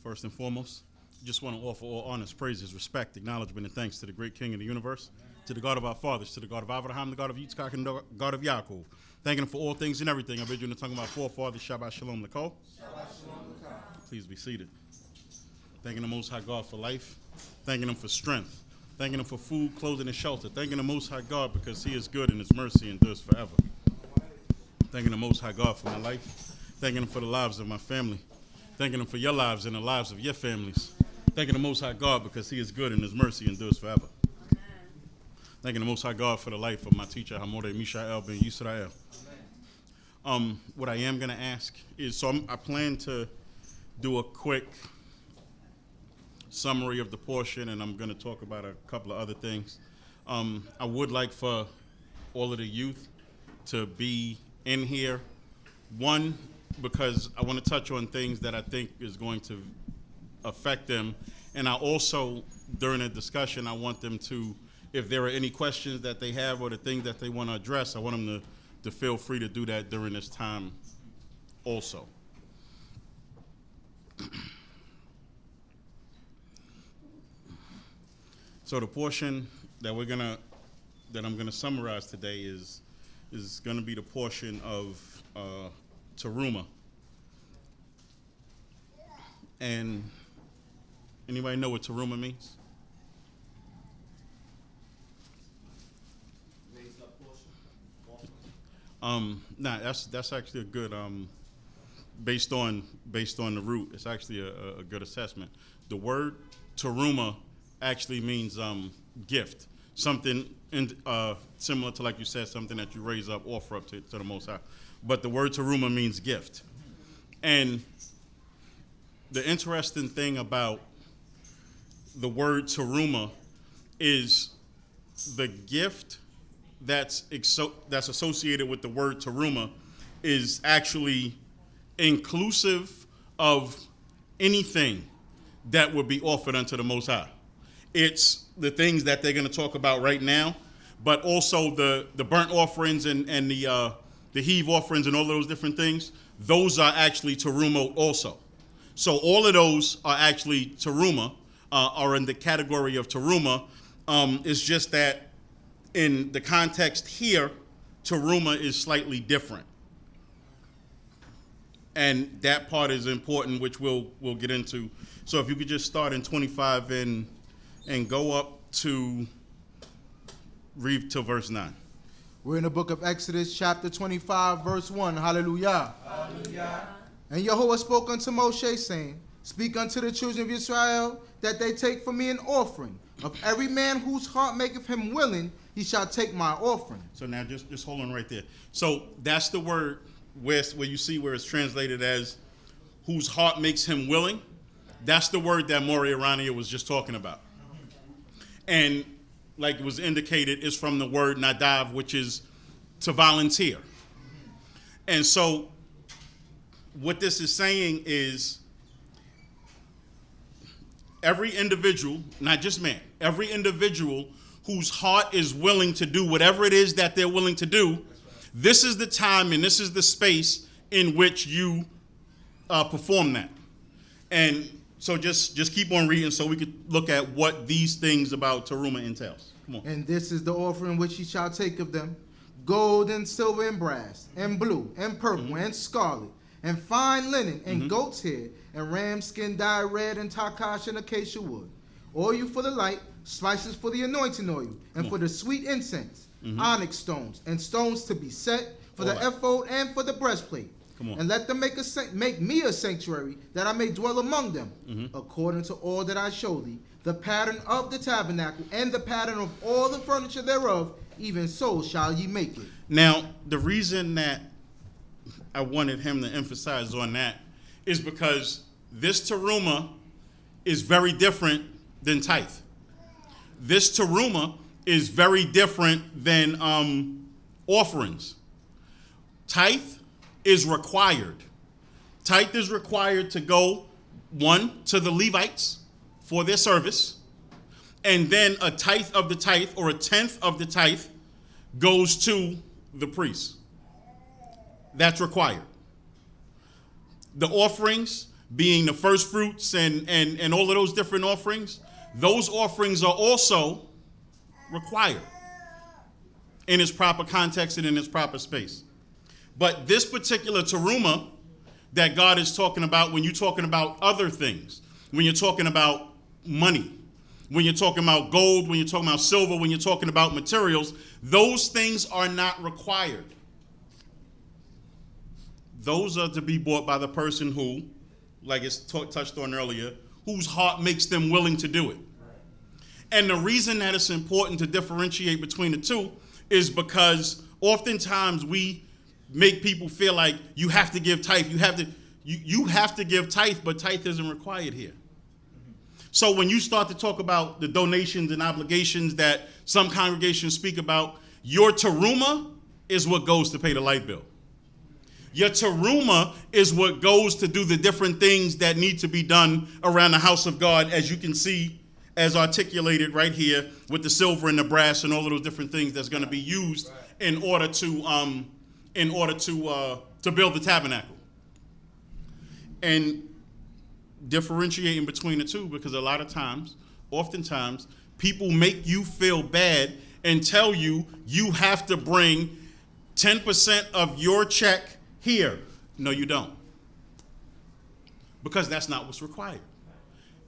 First and foremost, just want to offer all honors, praises, respect, acknowledgement, and thanks to the great King of the universe, to the God of our fathers, to the God of Abraham, the God of Yitzchak, and the God of Yaakov. Thanking him for all things and everything. I bid you in the tongue of our forefathers, Shabbat Shalom L'Kol. Please be seated. Thanking the Most High God for life. Thanking him for strength. Thanking him for food, clothing, and shelter. Thanking the Most High God because he is good and his mercy endures forever. Thanking the Most High God for my life. Thanking him for the lives of my family. Thanking him for your lives and the lives of your families. Thanking the Most High God because he is good and his mercy endures forever. Thanking the Most High God for the life of my teacher, Hamore Mishael ben Yisrael. What I am going to ask is, I plan to do a quick summary of the portion, and I'm going to talk about a couple of other things. I would like for all of the youth to be in here. One, because I want to touch on things that I think is going to affect them. And I also, during the discussion, I want them to, if there are any questions that they have or the things that they want to address, I want them to feel free to do that during this time also. So the portion that I'm gonna summarize today is gonna be the portion of Terumah. And anybody know what Terumah means? Raised up portion. That's actually a good based on the root. It's actually a good assessment. The word Terumah actually means gift, something similar to, like you said, something that you raise up, offer up to the Most High. But the word Terumah means gift. And the interesting thing about the word Terumah is the gift that's associated with the word Terumah is actually inclusive of anything that would be offered unto the Most High. It's the things that they're going to talk about right now, but also the burnt offerings and the heave offerings and all those different things. Those are actually Terumah also. So all of those are actually Terumah, are in the category of Terumah. It's just that in the context here, Terumah is slightly different. And that part is important, which we'll get into. So if you could just start in 25 and go up to read till verse 9. We're in the book of Exodus, chapter 25, verse 1. Hallelujah. Hallelujah. And Yahweh spoke unto Moshe, saying, Speak unto the children of Israel, that they take for me an offering. Of every man whose heart maketh him willing, he shall take my offering. So now just hold on right there. So that's the word where you see where it's translated as whose heart makes him willing. That's the word that Maury Arania was just talking about. And like it was indicated, is from the word nadav, which is to volunteer. And so what this is saying is every individual, not just man, every individual whose heart is willing to do whatever it is that they're willing to do, this is the time and this is the space in which you perform that. And so just keep on reading so we could look at what these things about Terumah entails. Come on. And this is the offering which he shall take of them: gold and silver and brass and blue and purple and scarlet and fine linen and goat's hair and ram skin dyed red and takash and acacia wood, oil for the light, spices for the anointing oil, and for the sweet incense, onyx stones and stones to be set for the ephod and for the breastplate. And let them make me a sanctuary, that I may dwell among them, according to all that I show thee, the pattern of the tabernacle and the pattern of all the furniture thereof, even so shall ye make it. Now, the reason that I wanted him to emphasize on that is because this Terumah is very different than tithe. This Terumah is very different than offerings. Tithe is required. Tithe is required to go, one, to the Levites for their service, and then a tithe of the tithe, or a tenth of the tithe, goes to the priest. That's required. The offerings, being the first fruits and all of those different offerings, those offerings are also required in its proper context and in its proper space. But this particular terumah that God is talking about, when you're talking about other things, when you're talking about money, when you're talking about gold, when you're talking about silver, when you're talking about materials, those things are not required. Those are to be bought by the person who, like it's touched on earlier, whose heart makes them willing to do it. And the reason that it's important to differentiate between the two is because oftentimes we make people feel like you have to give tithe. You have to give tithe, but tithe isn't required here. So when you start to talk about the donations and obligations that some congregations speak about, your terumah is what goes to pay the light bill. Your terumah is what goes to do the different things that need to be done around the house of God, as you can see, as articulated right here with the silver and the brass and all of those different things that's going to be used in order to build the tabernacle. And differentiating between the two, because a lot of times, oftentimes, people make you feel bad and tell you you have to bring 10% of your check here. No, you don't. Because that's not what's required.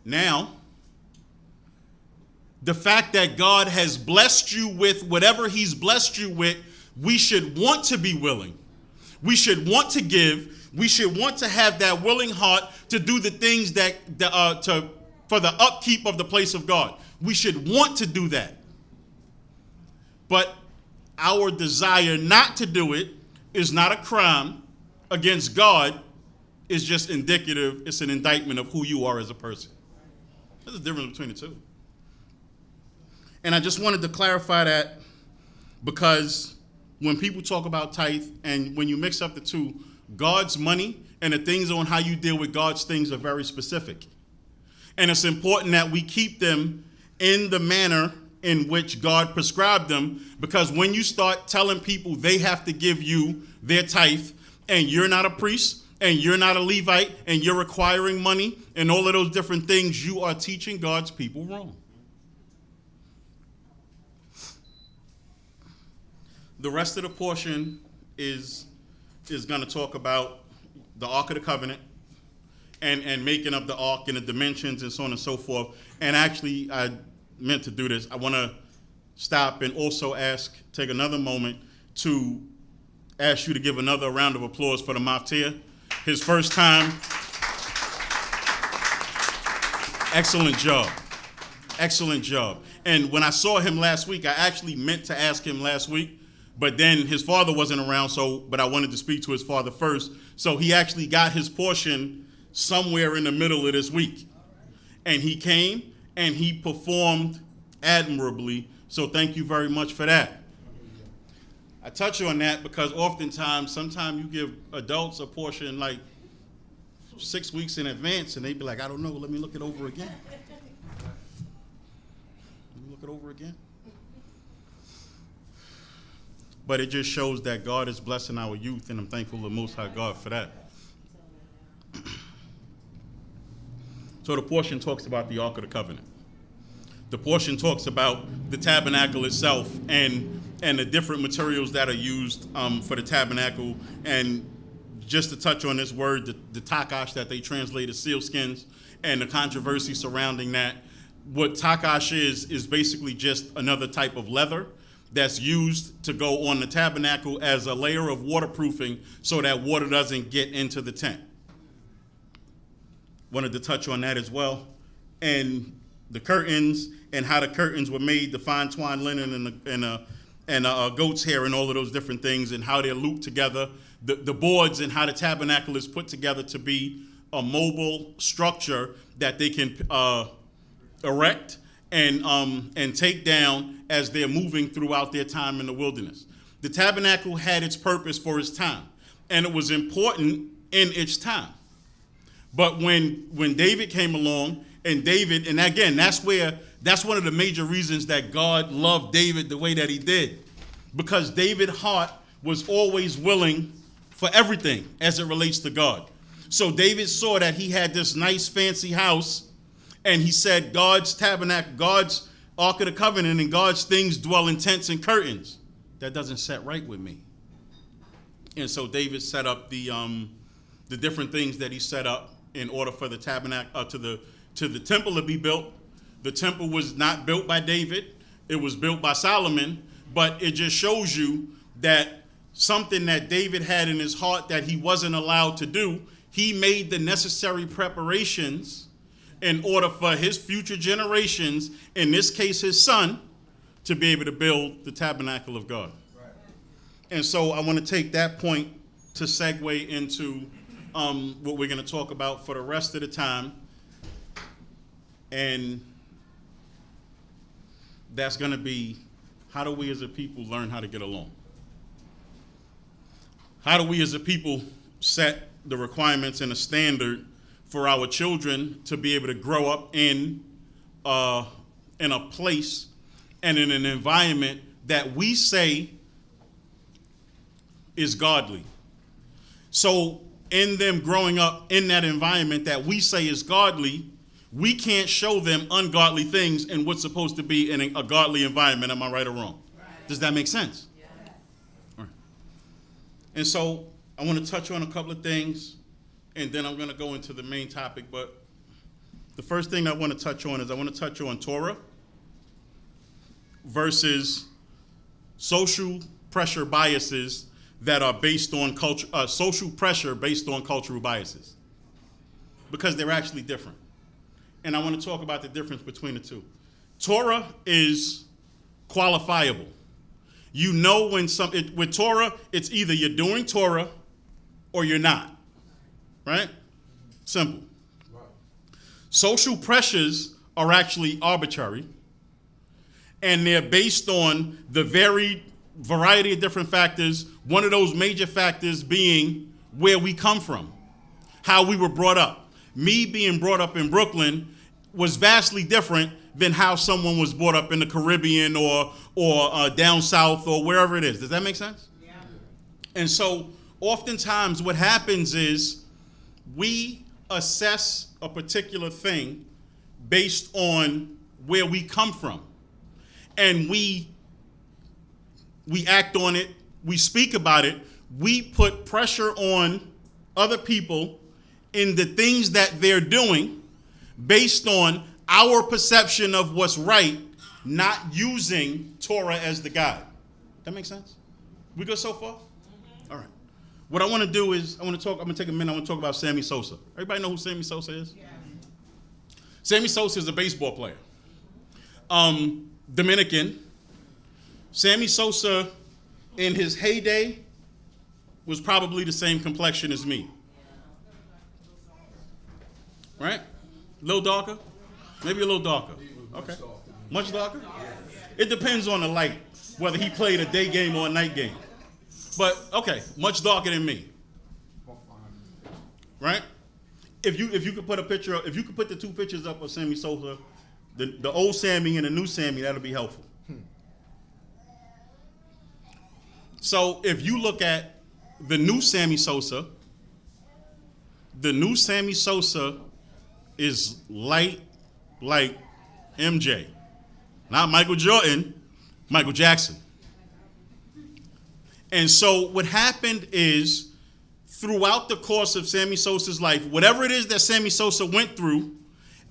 Now, the fact that God has blessed you with whatever he's blessed you with, we should want to be willing. We should want to give. We should want to have that willing heart to do the things for the upkeep of the place of God. We should want to do that. But our desire not to do it is not a crime against God. It's just indicative. It's an indictment of who you are as a person. There's a difference between the two. And I just wanted to clarify that, because when people talk about tithe and when you mix up the two, God's money and the things on how you deal with God's things are very specific. And it's important that we keep them in the manner in which God prescribed them, because when you start telling people they have to give you their tithe, and you're not a priest, and you're not a Levite, and you're requiring money, and all of those different things, you are teaching God's people wrong. The rest of the portion is going to talk about the Ark of the Covenant and making of the Ark and the dimensions and so on and so forth. And actually, I meant to do this. I want to stop and also take another moment to ask you to give another round of applause for the Maftir. His first time. Excellent job. Excellent job. And when I saw him last week, I actually meant to ask him last week, but then his father wasn't around, but I wanted to speak to his father first. So he actually got his portion somewhere in the middle of this week. And he came and he performed admirably. So thank you very much for that. I touch on that because sometimes you give adults a portion like 6 weeks in advance, and they be like, I don't know, let me look it over again. But it just shows that God is blessing our youth, and I'm thankful to the Most High God for that. So the portion talks about the Ark of the Covenant. The portion talks about the tabernacle itself and the different materials that are used for the tabernacle. And just to touch on this word, the takash that they translate as sealskins, and the controversy surrounding that. What takash is basically just another type of leather that's used to go on the tabernacle as a layer of waterproofing so that water doesn't get into the tent. Wanted to touch on that as well. And the curtains and how the curtains were made, the fine twine linen and goat's hair and all of those different things, and how they're looped together. The boards and how the tabernacle is put together to be a mobile structure that they can erect and take down as they're moving throughout their time in the wilderness. The tabernacle had its purpose for its time, and it was important in its time. But when David came along, and again, that's one of the major reasons that God loved David the way that he did, because David's heart was always willing for everything as it relates to God. So David saw that he had this nice fancy house, and he said, God's tabernacle, God's Ark of the Covenant, and God's things dwell in tents and curtains. That doesn't set right with me. And so David set up the different things that he set up in order for the tabernacle to the temple to be built. The temple was not built by David; it was built by Solomon. But it just shows you that something that David had in his heart that he wasn't allowed to do, he made the necessary preparations in order for his future generations, in this case his son, to be able to build the tabernacle of God. Right. And so I want to take that point to segue into what we're going to talk about for the rest of the time. And that's going to be, how do we as a people learn how to get along? How do we as a people set the requirements and a standard for our children to be able to grow up in a place and in an environment that we say is godly? So in them growing up in that environment that we say is godly, we can't show them ungodly things in what's supposed to be in a godly environment. Am I right or wrong? Right. Does that make sense? Yeah. All right. And so I want to touch on a couple of things, and then I'm going to go into the main topic. But the first thing I want to touch on is I want to touch on Torah versus social pressure biases that are based on culture, social pressure based on cultural biases, because they're actually different. And I want to talk about the difference between the two. Torah is qualifiable. You know when with Torah, it's either you're doing Torah or you're not. Right? Simple. Right. Social pressures are actually arbitrary, and they're based on the varied variety of different factors. One of those major factors being where we come from, how we were brought up. Me being brought up in Brooklyn was vastly different than how someone was brought up in the Caribbean or down south or wherever it is. Does that make sense? Yeah. And so oftentimes what happens is we assess a particular thing based on where we come from. And we act on it, we speak about it, we put pressure on other people in the things that they're doing based on our perception of what's right, not using Torah as the guide. That makes sense? We good so far? Mm-hmm. All right. What I want to do is, I'm going to take a minute, I want to talk about Sammy Sosa. Everybody know who Sammy Sosa is? Yeah. Sammy Sosa is a baseball player. Dominican. Sammy Sosa, in his heyday, was probably the same complexion as me. Right? A little darker? Maybe a little darker. Okay. Much darker? It depends on the light, whether he played a day game or a night game. But, okay, much darker than me. Right? If you could put if you could put the two pictures up of Sammy Sosa, the old Sammy and the new Sammy, that'll be helpful. So if you look at the new Sammy Sosa is light like MJ. Not Michael Jordan, Michael Jackson. And so what happened is, throughout the course of Sammy Sosa's life, whatever it is that Sammy Sosa went through,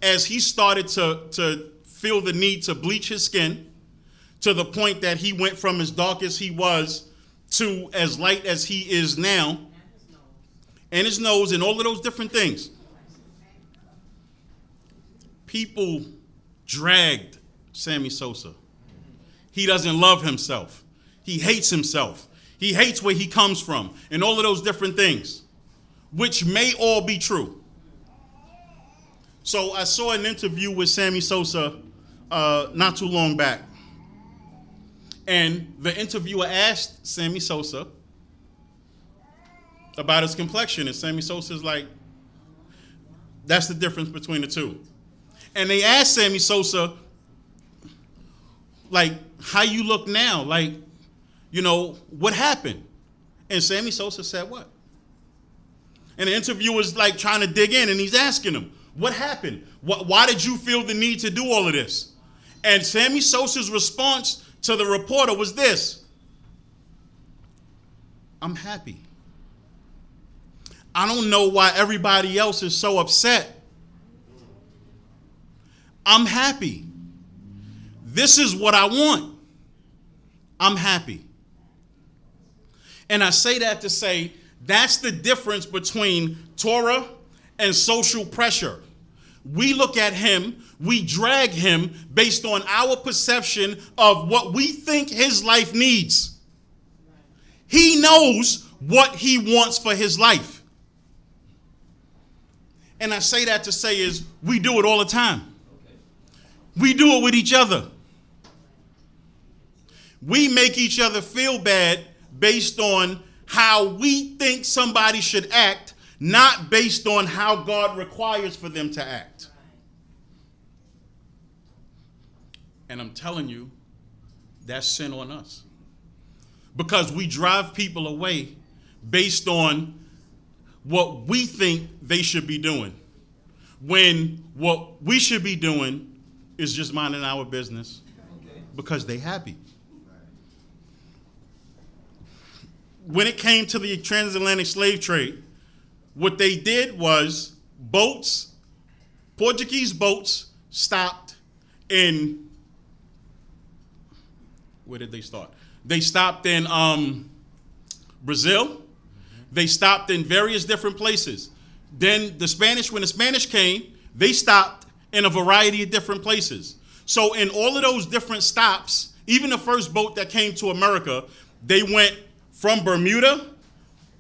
as he started to feel the need to bleach his skin to the point that he went from as dark as he was to as light as he is now, and his nose and all of those different things, people dragged Sammy Sosa. He doesn't love himself. He hates himself. He hates where he comes from and all of those different things, which may all be true. So I saw an interview with Sammy Sosa not too long back. And the interviewer asked Sammy Sosa about his complexion. And Sammy Sosa's like, that's the difference between the two. And they asked Sammy Sosa, like, how you look now? Like, you know, what happened? And Sammy Sosa said what? And the interviewer's like trying to dig in, and he's asking him, what happened? Why did you feel the need to do all of this? And Sammy Sosa's response to the reporter was this: I'm happy. I don't know why everybody else is so upset. I'm happy. This is what I want. I'm happy. And I say that to say that's the difference between Torah and social pressure. We look at him, we drag him based on our perception of what we think his life needs. He knows what he wants for his life. And I say that to say is we do it all the time. We do it with each other. We make each other feel bad based on how we think somebody should act, not based on how God requires for them to act. And I'm telling you, that's sin on us. Because we drive people away based on what we think they should be doing, when what we should be doing is just minding our business because they happy. When it came to the transatlantic slave trade, what they did was boats, Portuguese boats, stopped in, where did they start? They stopped in Brazil. They stopped in various different places. Then when the Spanish came, they stopped in a variety of different places. So in all of those different stops, even the first boat that came to America, they went from Bermuda,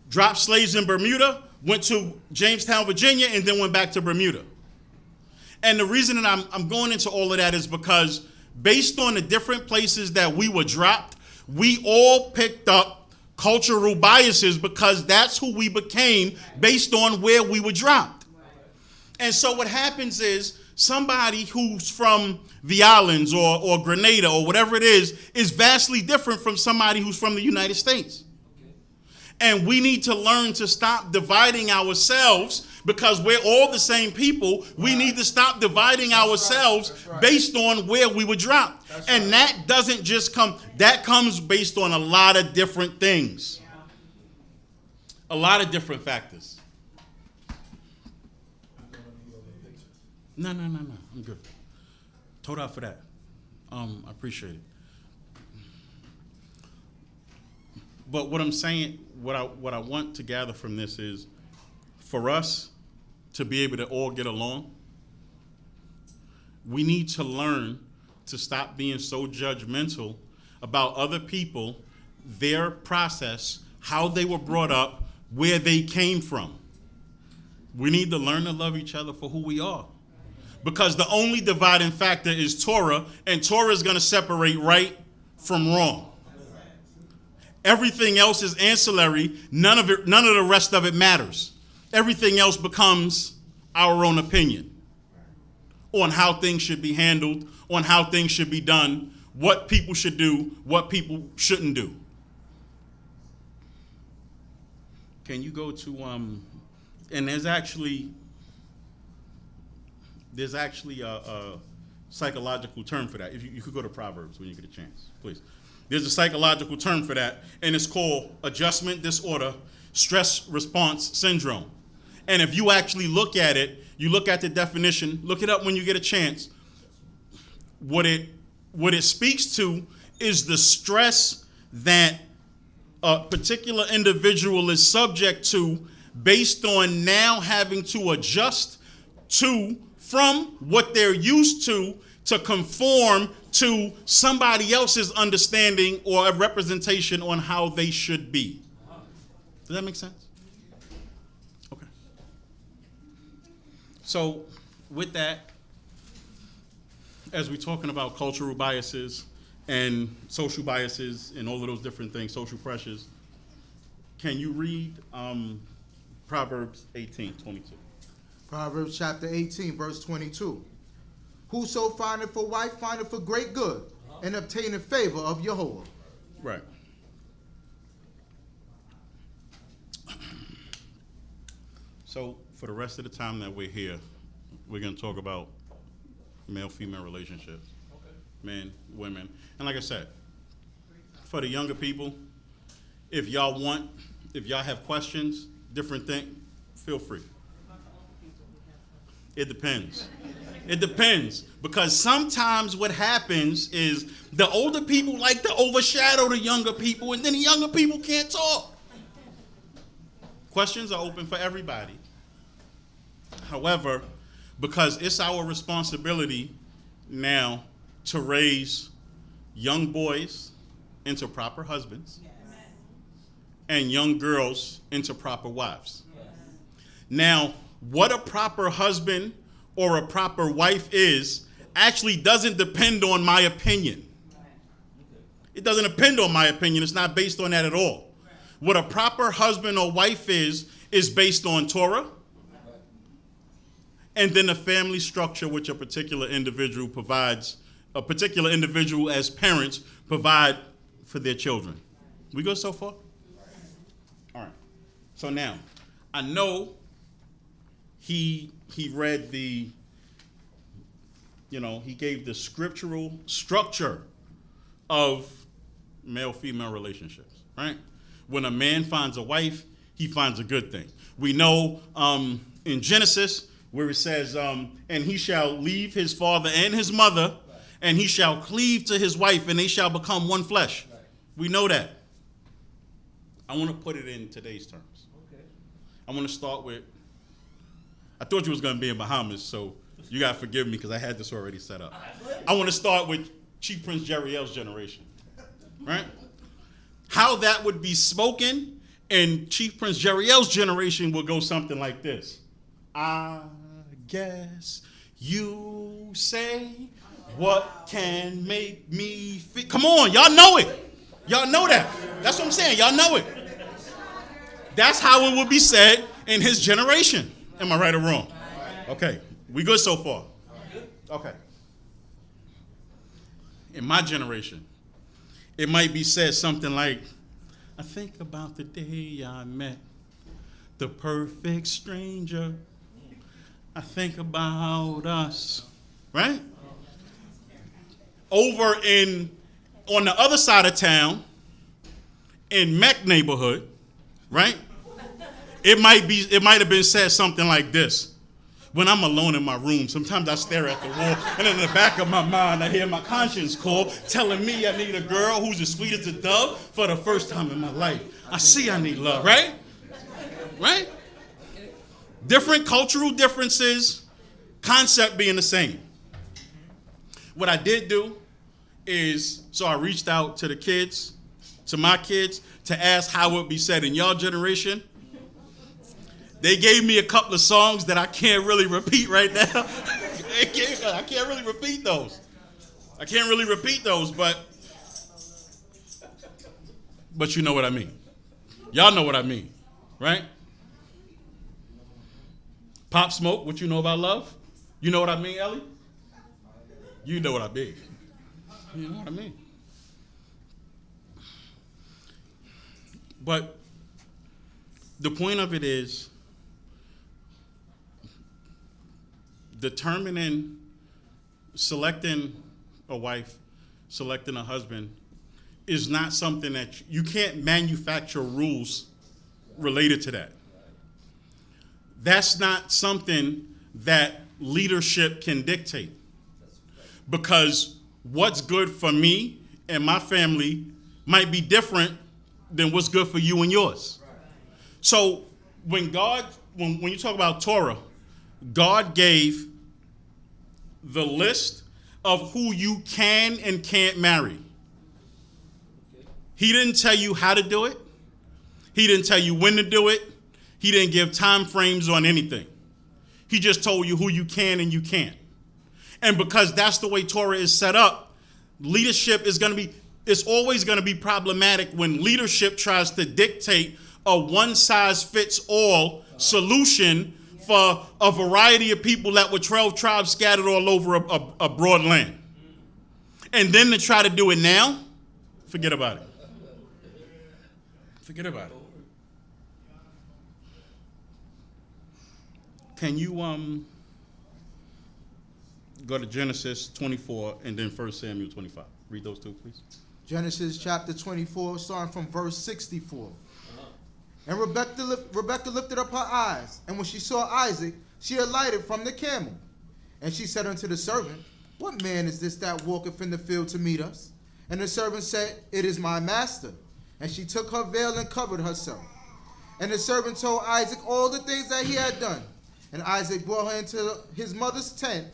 dropped slaves in Bermuda, went to Jamestown, Virginia, and then went back to Bermuda. And the reason that I'm going into all of that is because based on the different places that we were dropped, we all picked up cultural biases because that's who we became based on where we were dropped. And so what happens is somebody who's from the islands or Grenada or whatever it is vastly different from somebody who's from the United States. And we need to learn to stop dividing ourselves because we're all the same people. We need to stop dividing ourselves based on where we were dropped. And that doesn't just come, that comes based on a lot of different things. A lot of different factors. No. I'm good. Torah for that. I appreciate it. But what I'm saying, what I want to gather from this is, for us to be able to all get along, we need to learn to stop being so judgmental about other people, their process, how they were brought up, where they came from. We need to learn to love each other for who we are. Because the only dividing factor is Torah, and Torah is going to separate right from wrong. Everything else is ancillary. None of the rest of it matters. Everything else becomes our own opinion on how things should be handled, on how things should be done, what people should do, what people shouldn't do. Can you go to and there's actually a psychological term for that. If you could go to Proverbs when you get a chance, please. There's a psychological term for that, and it's called adjustment disorder stress response syndrome. And if you actually look at it, you look at the definition, look it up when you get a chance. What it speaks to is the stress that a particular individual is subject to based on now having to adjust from what they're used to conform to somebody else's understanding or a representation on how they should be. Does that make sense? Okay. So with that, as we're talking about cultural biases and social biases and all of those different things, social pressures, can you read Proverbs 18:22? Proverbs chapter 18, verse 22. Whoso findeth a wife findeth a great good, and obtaineth favor of Jehovah. Right. So for the rest of the time that we're here, we're going to talk about male-female relationships, men, women. And like I said, for the younger people, if y'all have questions, different thing, feel free. It depends. It depends. Because sometimes what happens is the older people like to overshadow the younger people, and then the younger people can't talk. Questions are open for everybody. However, because it's our responsibility now to raise young boys into proper husbands and young girls into proper wives. Now, what a proper husband or a proper wife is actually doesn't depend on my opinion. It doesn't depend on my opinion. It's not based on that at all. What a proper husband or wife is based on Torah, and then the family structure which a particular individual provides, a particular individual as parents provide for their children. We go so far? All right. So now, I know he read he gave the scriptural structure of male-female relationships, right? When a man finds a wife, he finds a good thing. We know in Genesis where it says, and he shall leave his father and his mother, and he shall cleave to his wife, and they shall become one flesh. We know that. I want to put it in today's terms. Okay. I want to start with, I thought you was going to be in Bahamas, so you got to forgive me because I had this already set up. I want to start with Chief Prince Jeriel's generation, right? How that would be spoken in Chief Prince Jeriel's generation would go something like this. I guess you say what can make me feel. Come on, y'all know it. Y'all know that. That's what I'm saying. Y'all know it. That's how it would be said in his generation. Am I right or wrong? Okay. We good so far? Okay. In my generation, it might be said something like, I think about the day I met the perfect stranger. I think about us, right? Over on the other side of town, in Mech neighborhood, right? It might have been said something like this. When I'm alone in my room, sometimes I stare at the wall, and in the back of my mind, I hear my conscience call, telling me I need a girl who's as sweet as a dove for the first time in my life. I see I need love, right? Right? Different cultural differences, concept being the same. What I did do is, so I reached out to the kids, to my kids, to ask how it would be said in your generation. They gave me a couple of songs that I can't really repeat right now. I can't really repeat those. But you know what I mean. Y'all know what I mean, right? Pop Smoke, what you know about love? You know what I mean, Ellie? You know what I mean. You know what I mean. But the point of it is selecting a wife, selecting a husband is not something that you can't manufacture rules related to that. That's not something that leadership can dictate. Because what's good for me and my family might be different than what's good for you and yours. So when you talk about Torah, God gave the list of who you can and can't marry. He didn't tell you how to do it. He didn't tell you when to do it. He didn't give time frames on anything. He just told you who you can and you can't. And because that's the way Torah is set up, leadership it's always going to be problematic when leadership tries to dictate a one-size-fits-all solution for a variety of people that were 12 tribes scattered all over a broad land. And then to try to do it now, forget about it. Forget about it. Can you go to Genesis 24 and then 1 Samuel 25? Read those two, please. Genesis chapter 24, starting from verse 64. And Rebekah lifted up her eyes, and when she saw Isaac, she alighted from the camel. And she said unto the servant, What man is this that walketh in the field to meet us? And the servant said, It is my master. And she took her veil and covered herself. And the servant told Isaac all the things that he had done. And Isaac brought her into his mother's tent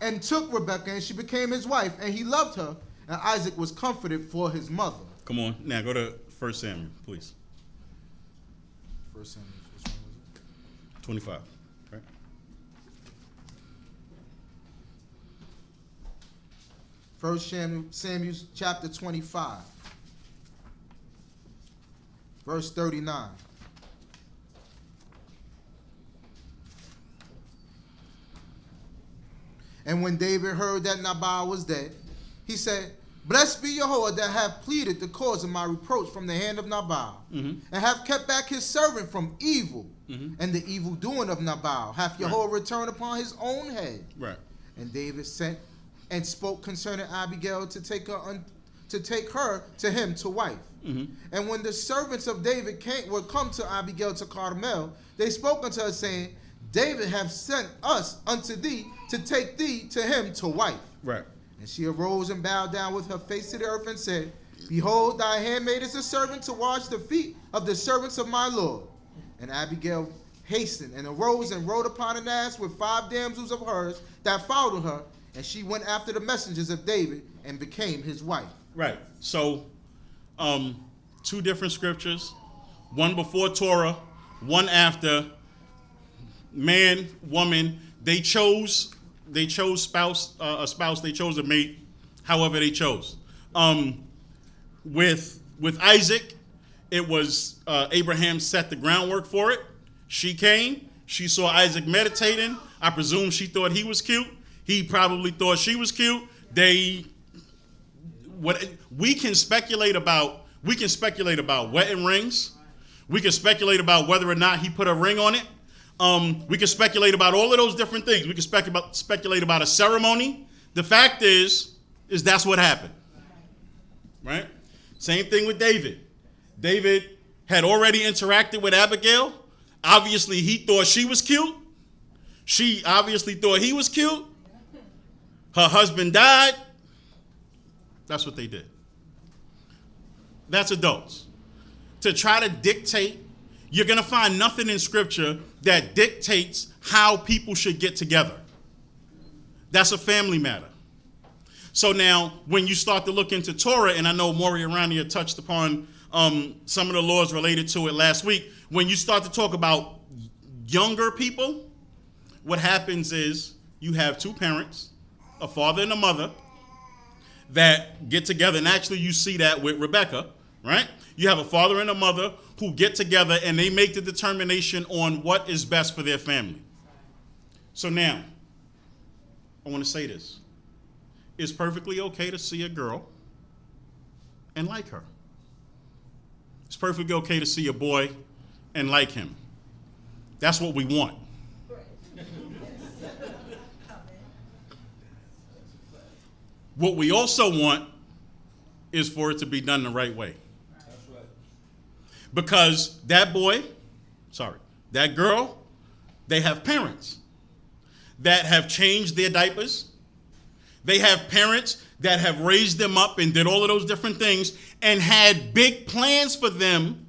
and took Rebekah, and she became his wife, and he loved her, and Isaac was comforted for his mother. Come on, now go to 1 Samuel, please. 1 Samuel, which one was it? 25, right? First Samuel chapter 25, verse 39. And when David heard that Nabal was dead, he said, Blessed be Jehovah that hath pleaded the cause of my reproach from the hand of Nabal, and hath kept back his servant from evil, and the evil doing of Nabal hath Jehovah returned upon his own head. Right. And David sent and spoke concerning Abigail to take her to him to wife. And when the servants of David were come to Abigail to Carmel, they spoke unto her, saying, David hath sent us unto thee to take thee to him to wife. Right. And she arose and bowed down with her face to the earth and said, Behold, thy handmaid is a servant to wash the feet of the servants of my Lord. And Abigail hastened and arose and rode upon an ass with 5 damsels of hers that followed her. And she went after the messengers of David and became his wife. Right. So, 2 different scriptures, one before Torah, one after. Man, woman, they chose a spouse, they chose a mate, however they chose. With Isaac, it was Abraham set the groundwork for it. She came, she saw Isaac meditating. I presume she thought he was cute. He probably thought she was cute. We can speculate about wedding rings. We can speculate about whether or not he put a ring on it. We can speculate about all of those different things. We can speculate about a ceremony. The fact is that's what happened. Right? Same thing with David. David had already interacted with Abigail. Obviously, he thought she was cute. She obviously thought he was cute. Her husband died. That's what they did. That's adults. To try to dictate, you're going to find nothing in Scripture that dictates how people should get together. That's a family matter. So now, when you start to look into Torah, and I know Maury Arania touched upon some of the laws related to it last week, when you start to talk about younger people, what happens is you have 2 parents, a father and a mother, that get together, and actually you see that with Rebekah, right? You have a father and a mother who get together and they make the determination on what is best for their family. So now, I want to say this. It's perfectly okay to see a girl and like her. It's perfectly okay to see a boy and like him. That's what we want. What we also want is for it to be done the right way. Because that girl, they have parents that have changed their diapers. They have parents that have raised them up and did all of those different things and had big plans for them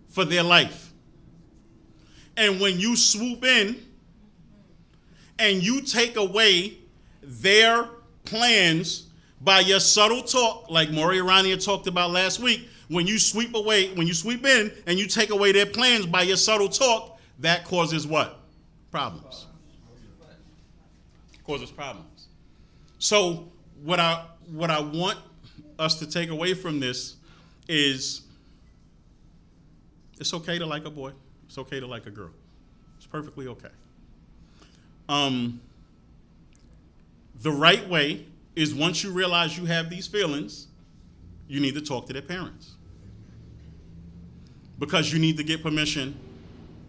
for their life. And when you swoop in and you take away their plans by your subtle talk, like Maury Arania talked about last week, when you sweep in and you take away their plans by your subtle talk, that causes what? Problems. Causes problems. So what I want us to take away from this is it's okay to like a boy. It's okay to like a girl. It's perfectly okay. The right way is once you realize you have these feelings, you need to talk to their parents. Because you need to get permission,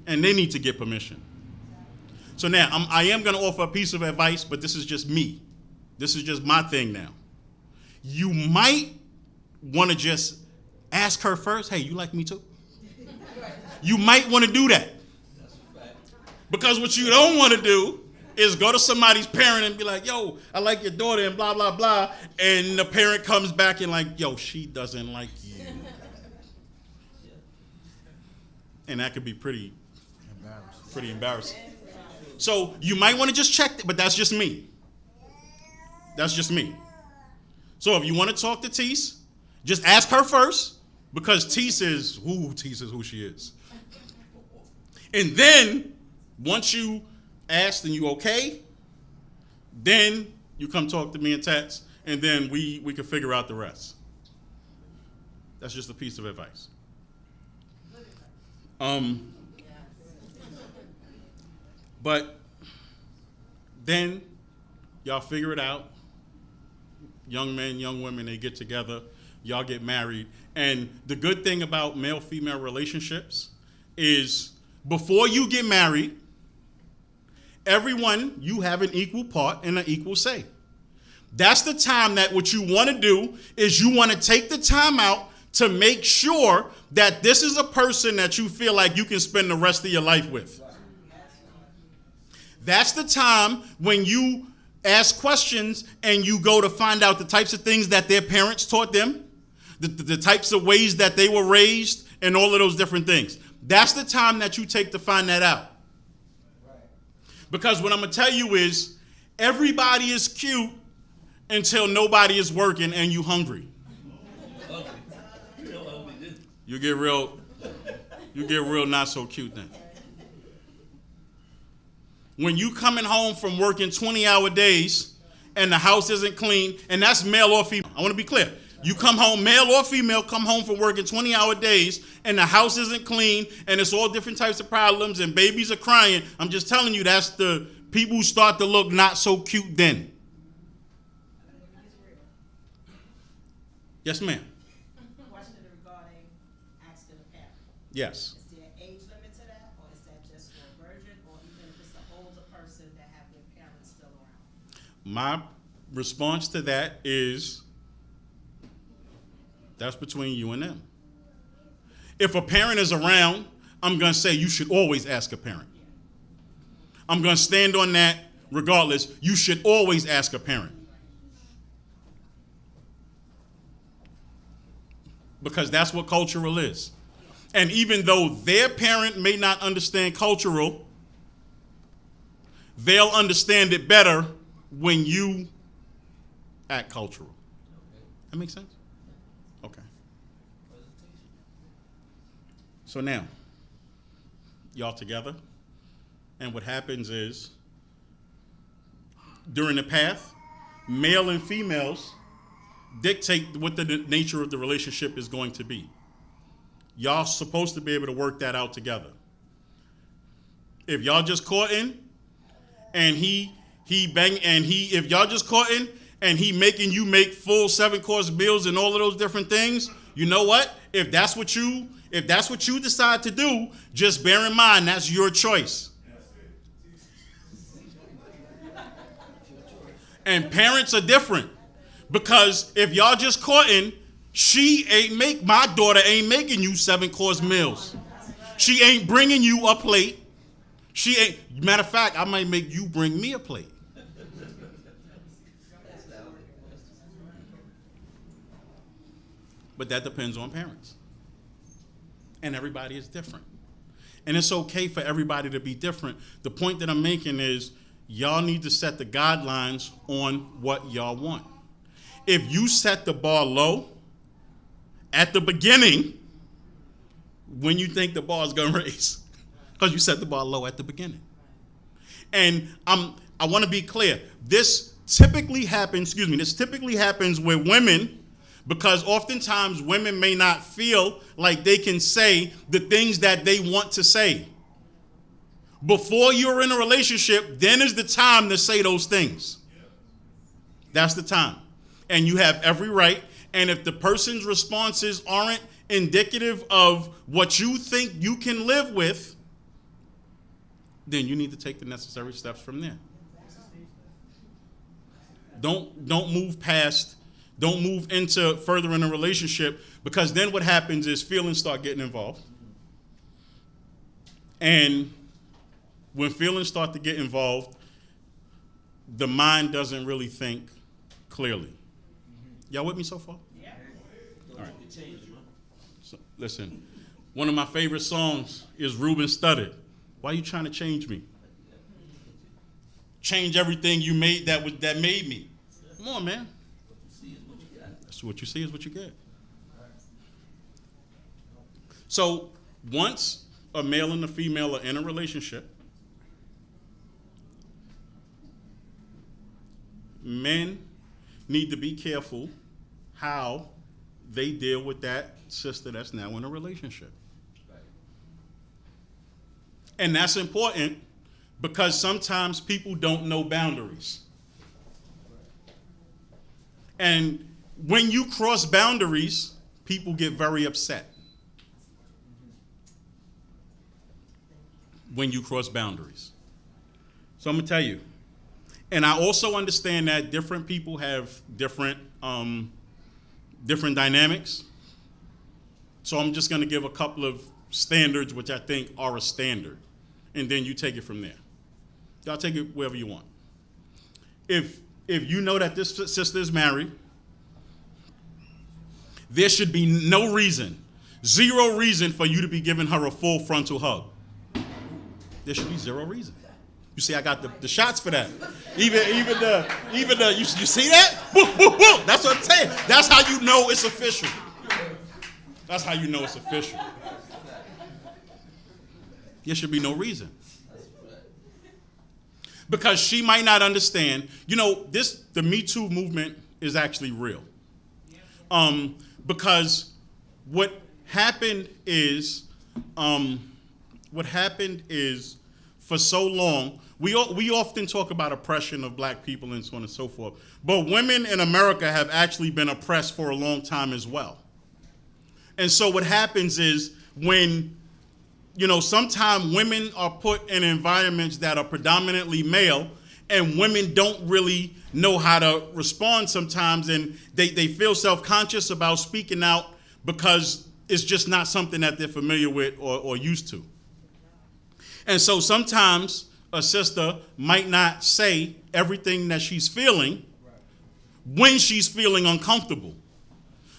and they need to get permission. So now, I am going to offer a piece of advice, but this is just me. This is just my thing now. You might want to just ask her first, hey, you like me too? You might want to do that. Because what you don't want to do is go to somebody's parent and be like, yo, I like your daughter and blah, blah, blah. And the parent comes back and like, yo, she doesn't like you. And that could be pretty embarrassing. So you might want to just check, but that's just me. That's just me. So if you want to talk to Teese, just ask her first, because Teese is who she is. And then, once you asked and you okay, then you come talk to me and Tats, and then we can figure out the rest. That's just a piece of advice. But then y'all figure it out. Young men, young women, they get together, y'all get married. And the good thing about male-female relationships is before you get married, everyone, you have an equal part and an equal say. That's the time that what you want to do is you want to take the time out to make sure that this is a person that you feel like you can spend the rest of your life with. That's the time when you ask questions and you go to find out the types of things that their parents taught them, the types of ways that they were raised, and all of those different things. That's the time that you take to find that out. Because what I'm going to tell you is, everybody is cute until nobody is working and you hungry. You get real not so cute then. When you coming home from working 20-hour days and the house isn't clean, and that's male or female. I want to be clear. You come home, male or female, come home from working 20-hour days and the house isn't clean and it's all different types of problems and babies are crying. I'm just telling you, that's the people who start to look not so cute then. Yes, ma'am. Question regarding asking a parent. Yes. Is there an age limit to that, or is that just for a virgin, or even if it's an older person that have their parents still around? My response to that is, that's between you and them. If a parent is around, I'm going to say you should always ask a parent. I'm going to stand on that regardless. You should always ask a parent. Because that's what cultural is. And even though their parent may not understand cultural, they'll understand it better when you act cultural. That makes sense? Okay. So now, y'all together, and what happens is, during the path, male and females dictate what the nature of the relationship is going to be. Y'all supposed to be able to work that out together. If y'all just courting, and if y'all just courting, and he making you make full 7-course meals and all of those different things, you know what? If that's what you decide to do, just bear in mind that's your choice. And parents are different, because if y'all just courting, my daughter ain't making you 7-course meals. She ain't bringing you a plate. Matter of fact, I might make you bring me a plate. But that depends on parents. And everybody is different. And it's okay for everybody to be different. The point that I'm making is, y'all need to set the guidelines on what y'all want. If you set the bar low at the beginning, when you think the bar is going to raise, because you set the bar low at the beginning. And I want to be clear. This typically happens with women, because oftentimes women may not feel like they can say the things that they want to say. Before you're in a relationship, then is the time to say those things. That's the time. And you have every right. And if the person's responses aren't indicative of what you think you can live with, then you need to take the necessary steps from there. Don't move past, don't move into further in a relationship, because then what happens is feelings start getting involved. And when feelings start to get involved, the mind doesn't really think clearly. Y'all with me so far? Yeah. All right. So, listen, one of my favorite songs is Reuben Studdard. Why are you trying to change me? Change everything you made that made me. Come on, man. That's what you see is what you get. So once a male and a female are in a relationship, men need to be careful how they deal with that sister that's now in a relationship. And that's important because sometimes people don't know boundaries. And when you cross boundaries, people get very upset. When you cross boundaries. So I'm going to tell you. And I also understand that different people have different dynamics. So I'm just going to give a couple of standards which I think are a standard. And then you take it from there. Y'all take it wherever you want. If you know that this sister is married, there should be no reason, zero reason for you to be giving her a full frontal hug. There should be zero reason. You see, I got the shots for that. Even the you see that? Boom, boom, boom. That's what I'm saying. That's how you know it's official. That's how you know it's official. There should be no reason. Because she might not understand. You know, the Me Too movement is actually real. Because what happened is for so long, we often talk about oppression of black people and so on and so forth. But women in America have actually been oppressed for a long time as well. And so what happens is when, sometimes women are put in environments that are predominantly male, and women don't really know how to respond sometimes, and they feel self-conscious about speaking out because it's just not something that they're familiar with or used to. And so sometimes a sister might not say everything that she's feeling when she's feeling uncomfortable.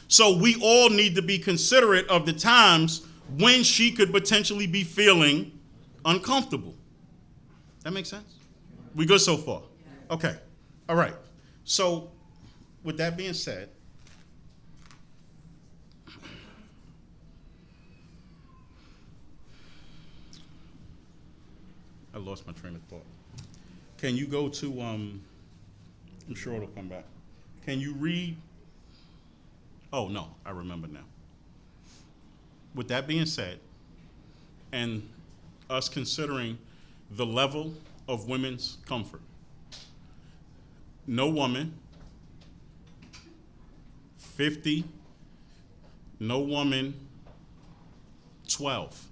So we all need to be considerate of the times when she could potentially be feeling uncomfortable. That makes sense? We good so far? Okay. All right. So with that being said, I lost my train of thought. Can you go to, I'm sure it'll come back. Can you read? Oh, no, I remember now. With that being said, and us considering the level of women's comfort, no woman, 50, no woman, 12,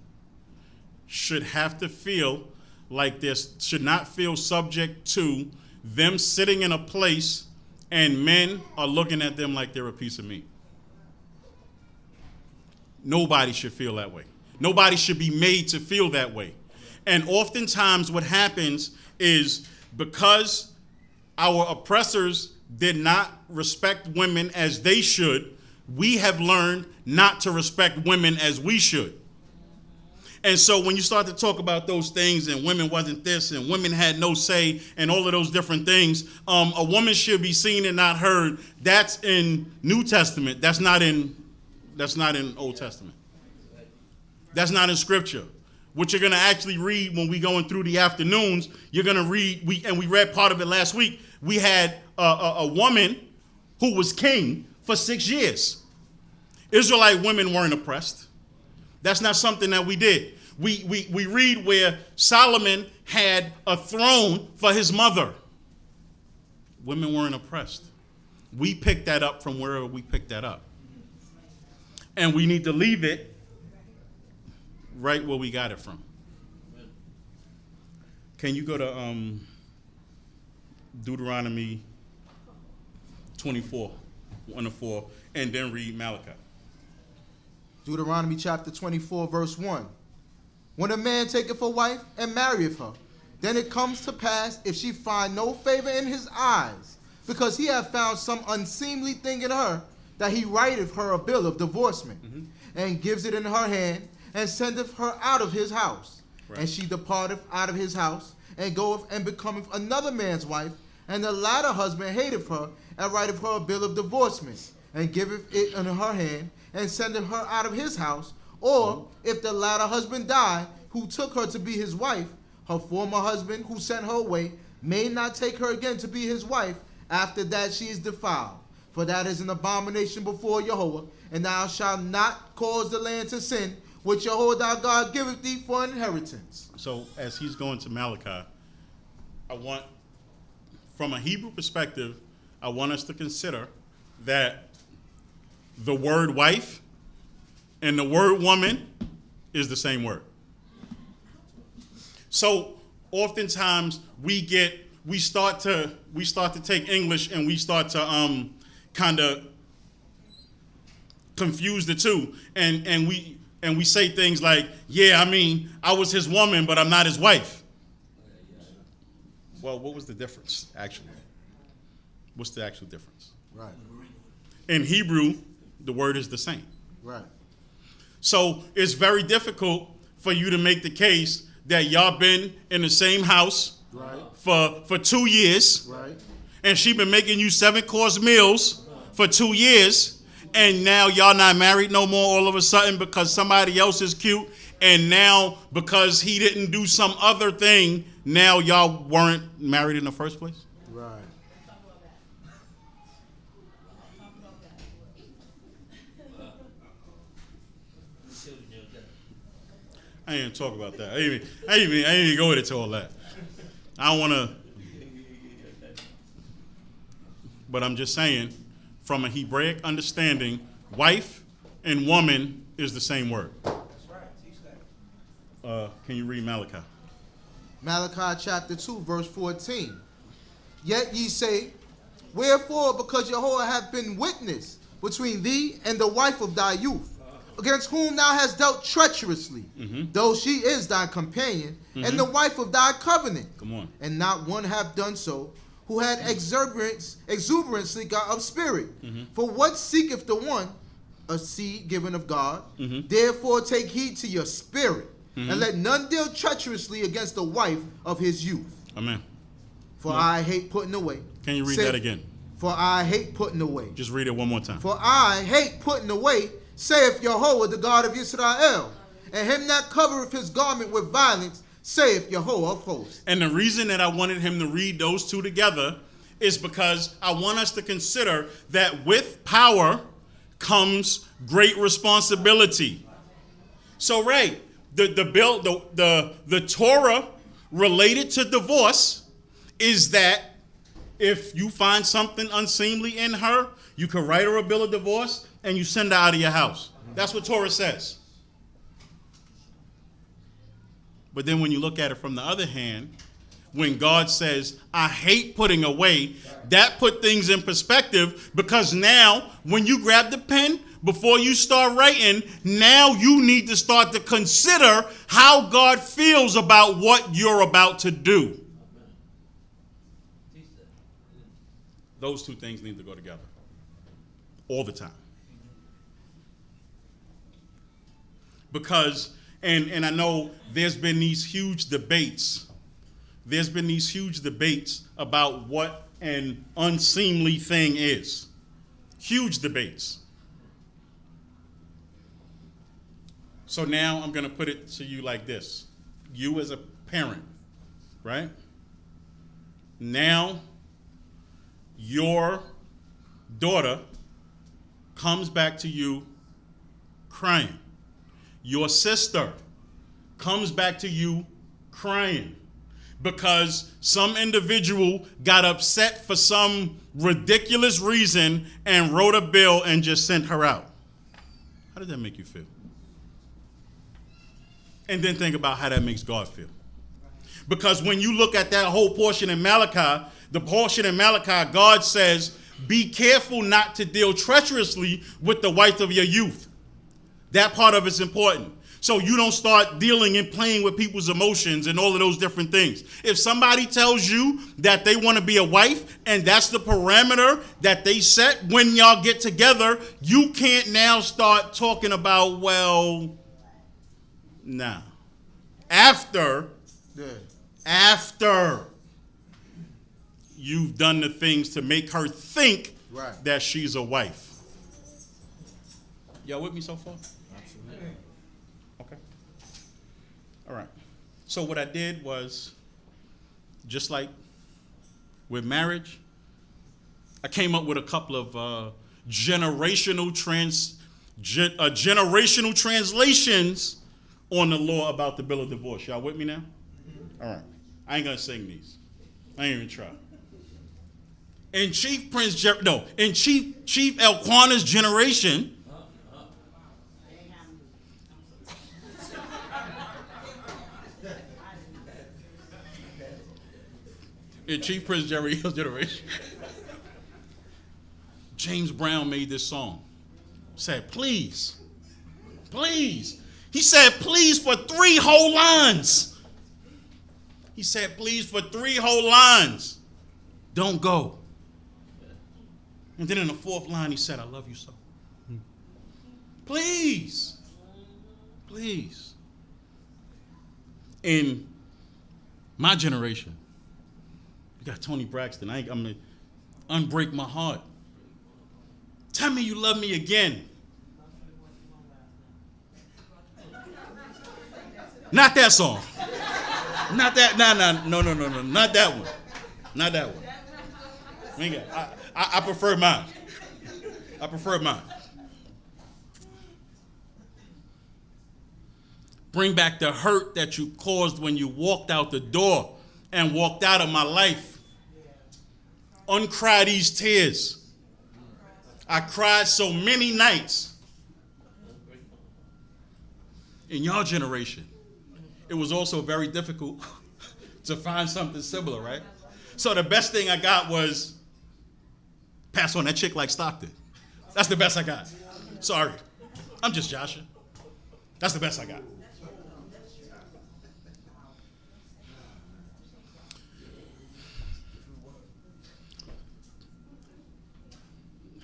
should have to feel like this, should not feel subject to them sitting in a place and men are looking at them like they're a piece of meat. Nobody should feel that way. Nobody should be made to feel that way. And oftentimes what happens is because our oppressors did not respect women as they should, we have learned not to respect women as we should. And so when you start to talk about those things and women wasn't this and women had no say and all of those different things, a woman should be seen and not heard. That's in New Testament. That's not in Old Testament. That's not in Scripture. What you're going to actually read when we going through the afternoons, you're going to read, we read part of it last week. We had a woman who was king for 6 years. Israelite women weren't oppressed. That's not something that we did. We read where Solomon had a throne for his mother. Women weren't oppressed. We picked that up from wherever we picked that up. And we need to leave it right where we got it from. Can you go to Deuteronomy 24, 1-4, and then read Malachi? Deuteronomy chapter 24, verse 1. When a man taketh a wife and marrieth her, then it comes to pass, if she find no favor in his eyes, because he hath found some unseemly thing in her, that he writeth her a bill of divorcement, and gives it in her hand, and sendeth her out of his house. Right. And she departeth out of his house, and goeth and becometh another man's wife, and the latter husband hateth her, and writeth her a bill of divorcement, and giveth it in her hand, and sendeth her out of his house. Or, if the latter husband die, who took her to be his wife, her former husband, who sent her away, may not take her again to be his wife, after that she is defiled. For that is an abomination before Jehovah, and thou shalt not cause the land to sin, which Jehovah thy God giveth thee for an inheritance. So as he's going to Malachi, I want, from a Hebrew perspective, I want us to consider that the word wife and the word woman is the same word. So oftentimes we start to take English and we start to kind of confuse the two, and we say things like, yeah, I mean, I was his woman, but I'm not his wife. Well, what was the difference, actually? What's the actual difference? Right. In Hebrew, the word is the same. Right. So it's very difficult for you to make the case that y'all been in the same house for 2 years, Right. and she been making you 7-course meals for 2 years, and now y'all not married no more all of a sudden because somebody else is cute, and now because he didn't do some other thing, now y'all weren't married in the first place? Right. I ain't even talk about that. I ain't even go into all that. I don't want to. But I'm just saying, from a Hebraic understanding, wife and woman is the same word. That's right. Teach that. Can you read Malachi? Malachi chapter 2, verse 14. Yet ye say, wherefore, because Jehovah hath been witness between thee and the wife of thy youth, against whom thou hast dealt treacherously, though she is thy companion, and the wife of thy covenant. Come on. And not one hath done so, who had exuberancy of spirit. For what seeketh the one? A seed given of God. Therefore take heed to your spirit, and let none deal treacherously against the wife of his youth. Amen. For I hate putting away. Can you read that again? For I hate putting away. Just read it one more time. For I hate putting away, saith Jehovah, the God of Yisrael, and him that covereth his garment with violence, saith Jehovah of hosts. And the reason that I wanted him to read those two together is because I want us to consider that with power comes great responsibility. So, Ray, the Torah related to divorce is that if you find something unseemly in her, you can write her a bill of divorce and you send her out of your house. That's what Torah says. But then when you look at it from the other hand, when God says, I hate putting away, that put things in perspective, because now when you grab the pen, before you start writing, now you need to start to consider how God feels about what you're about to do. Those two things need to go together all the time. Because, and I know there's been these huge debates. There's been these huge debates about what an unseemly thing is. Huge debates. So now I'm going to put it to you like this. You as a parent, right? Now your daughter comes back to you crying. Your sister comes back to you crying because some individual got upset for some ridiculous reason and wrote a bill and just sent her out. How does that make you feel? And then think about how that makes God feel. Because when you look at that whole portion in Malachi, the portion in Malachi, God says, be careful not to deal treacherously with the wife of your youth. That part of it's important. So you don't start dealing and playing with people's emotions and all of those different things. If somebody tells you that they want to be a wife and that's the parameter that they set when y'all get together, you can't now start talking about, well, nah. After you've done the things to make her think that she's a wife. Y'all with me so far? Absolutely. Okay. All right. So what I did was, just like with marriage, I came up with a couple of generational translations on the law about the bill of divorce. Y'all with me now? All right. I ain't gonna sing these. I ain't even try. In Chief Elquana's generation, in Chief Prince Jerry's generation, James Brown made this song. Said, please. He said, please for 3 whole lines. He said, please for 3 whole lines. Don't go. And then in the 4th line, he said, I love you so. Please. In my generation, you got Tony Braxton. I'm going to unbreak my heart. Tell me you love me again. Not that song. Not that. No. Not that one. Not that one. I prefer mine. Bring back the hurt that you caused when you walked out the door and walked out of my life. Uncry these tears. I cried so many nights. In your generation, it was also very difficult to find something similar, right? So the best thing I got was pass on that chick like Stockton. That's the best I got. Sorry. I'm just joshing. That's the best I got.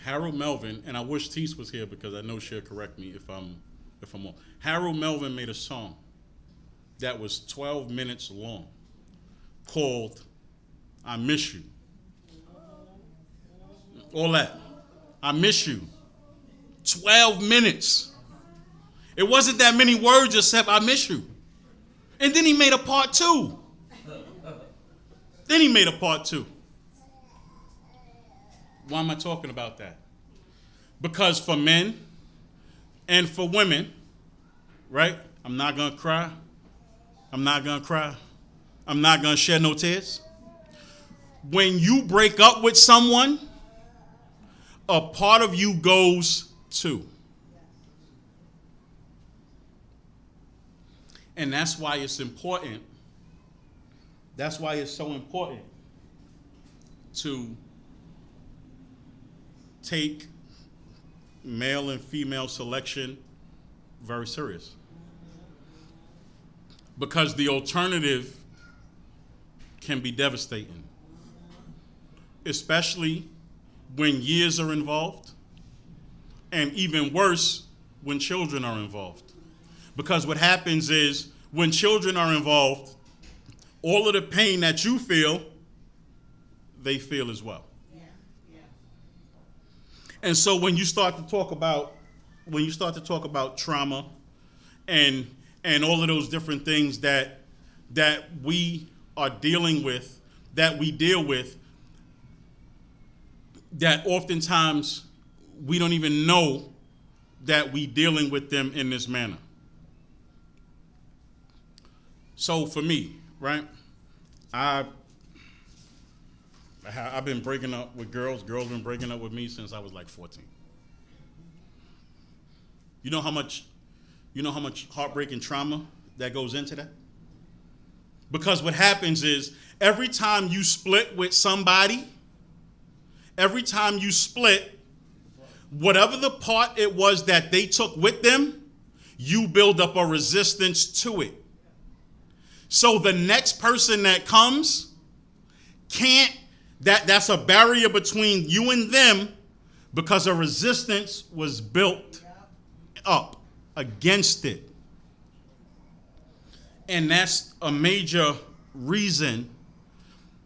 Harold Melvin, and I wish Teese was here because I know she'll correct me if I'm wrong. Harold Melvin made a song that was 12 minutes long called I Miss You. All that. I miss you. 12 minutes. It wasn't that many words except I miss you. And then he made a part 2. Why am I talking about that? Because for men and for women, right? I'm not going to cry. I'm not going to shed no tears. When you break up with someone, a part of you goes too. And that's why it's important. That's why it's so important to take male and female selection very serious. Because the alternative can be devastating, especially when years are involved, and even worse, when children are involved. Because what happens is, when children are involved, all of the pain that you feel, they feel as well. And so when you start to talk about trauma and all of those different things that we are dealing with, that we deal with, that oftentimes we don't even know that we dealing with them in this manner. So for me, right, I've been breaking up with girls. Girls been breaking up with me since I was like 14. You know how much heartbreak and trauma that goes into that? Because what happens is every time you split with somebody, every time you split, whatever the part it was that they took with them, you build up a resistance to it. So the next person that comes can't, that's a barrier between you and them because a resistance was built up against it. And that's a major reason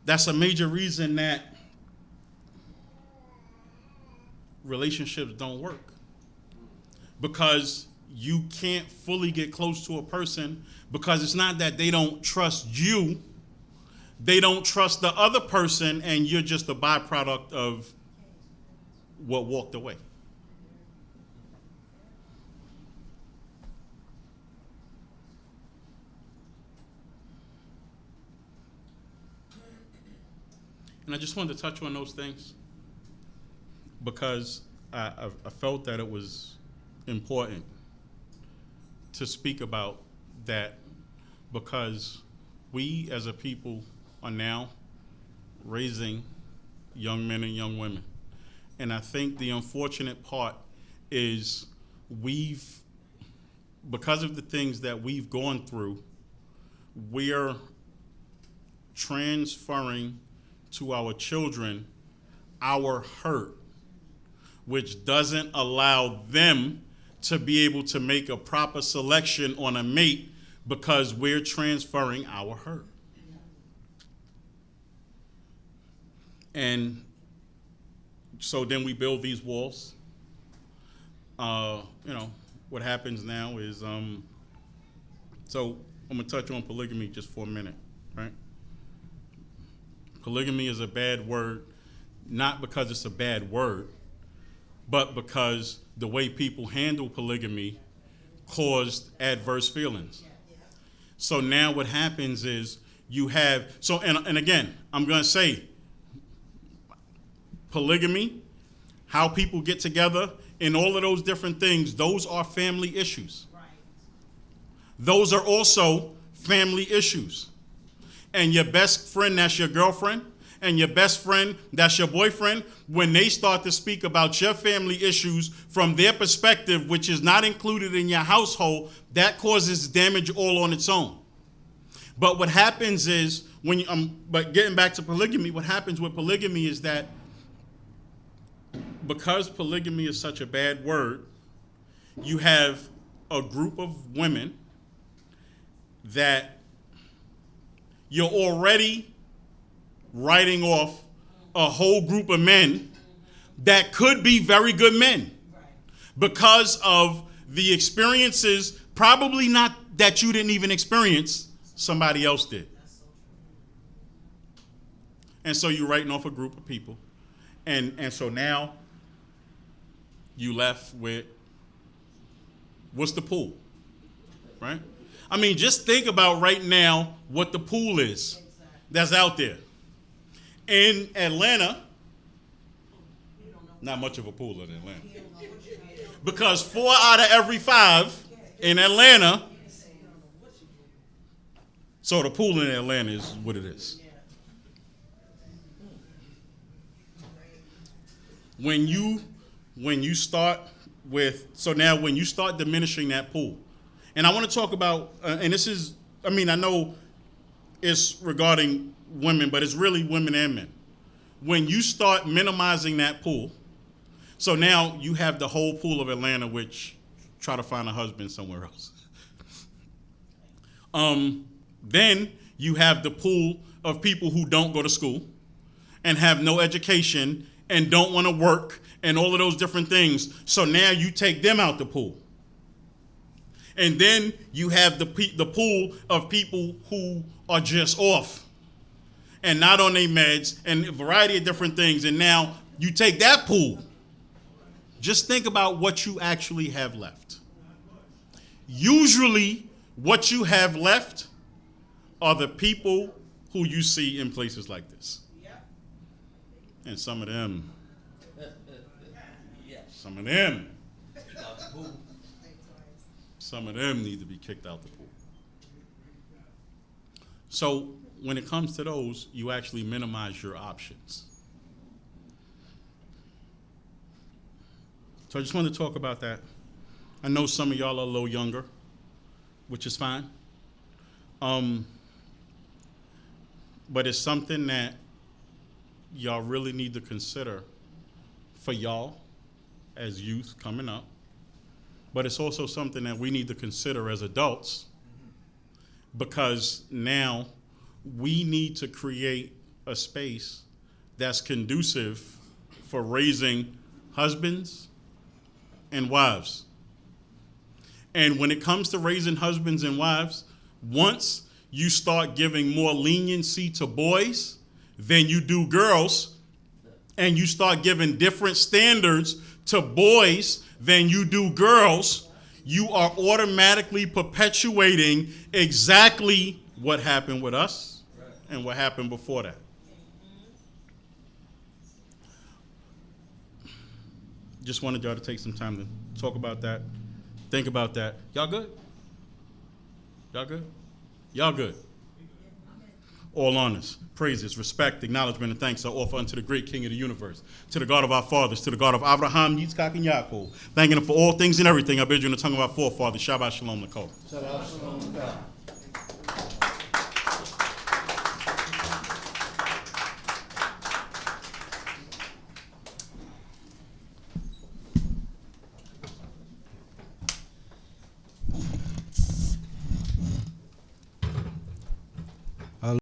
that relationships don't work. Because you can't fully get close to a person because it's not that they don't trust you, they don't trust the other person, and you're just a byproduct of what walked away. And I just wanted to touch on those things because I felt that it was important to speak about that, because we as a people are now raising young men and young women. And I think the unfortunate part is because of the things that we've gone through, we're transferring to our children our hurt, which doesn't allow them to be able to make a proper selection on a mate because we're transferring our hurt. And so then we build these walls. What happens now is, so I'm gonna touch on polygamy just for a minute, right? Polygamy is a bad word, not because it's a bad word, but because the way people handle polygamy caused adverse feelings. So now what happens is you have, and again, I'm going to say polygamy, how people get together, and all of those different things, those are family issues. Right. Those are also family issues. And your best friend, that's your girlfriend, and your best friend, that's your boyfriend, when they start to speak about your family issues from their perspective, which is not included in your household, that causes damage all on its own. But what happens is, but getting back to polygamy, what happens with polygamy is that because polygamy is such a bad word, you have a group of women that you're already writing off a whole group of men that could be very good men because of the experiences, probably not that you didn't even experience, somebody else did. And so you're writing off a group of people. And so now you left with, what's the pool, right? I mean, just think about right now what the pool is that's out there. In Atlanta, not much of a pool in Atlanta. Because 4 out of every 5 in Atlanta, so the pool in Atlanta is what it is. When you start with, so now when you start diminishing that pool, and I want to talk about, and this is, I know it's regarding women, but it's really women and men. When you start minimizing that pool, so now you have the whole pool of Atlanta, which try to find a husband somewhere else. Then you have the pool of people who don't go to school and have no education and don't want to work and all of those different things. So now you take them out the pool. And then you have the pool of people who are just off and not on their meds and a variety of different things. And now you take that pool. Just think about what you actually have left. Usually what you have left are the people who you see in places like this. And some of them need to be kicked out the pool. So when it comes to those, you actually minimize your options. So I just wanted to talk about that. I know some of y'all are a little younger, which is fine. But it's something that y'all really need to consider for y'all as youth coming up. But it's also something that we need to consider as adults, because now we need to create a space that's conducive for raising husbands and wives. And when it comes to raising husbands and wives, once you start giving more leniency to boys than you do girls, and you start giving different standards to boys than you do girls, you are automatically perpetuating exactly what happened with us and what happened before that. Just wanted y'all to take some time to talk about that, think about that. Y'all good? Y'all good? Y'all good? All honors, praises, respect, acknowledgement, and thanks I offer unto the great King of the universe, to the God of our fathers, to the God of Abraham, Yitzchak, and Yaakov, thanking him for all things and everything. I bid you in the tongue of our forefathers. Shabbat Shalom, Lakota. Shabbat Shalom.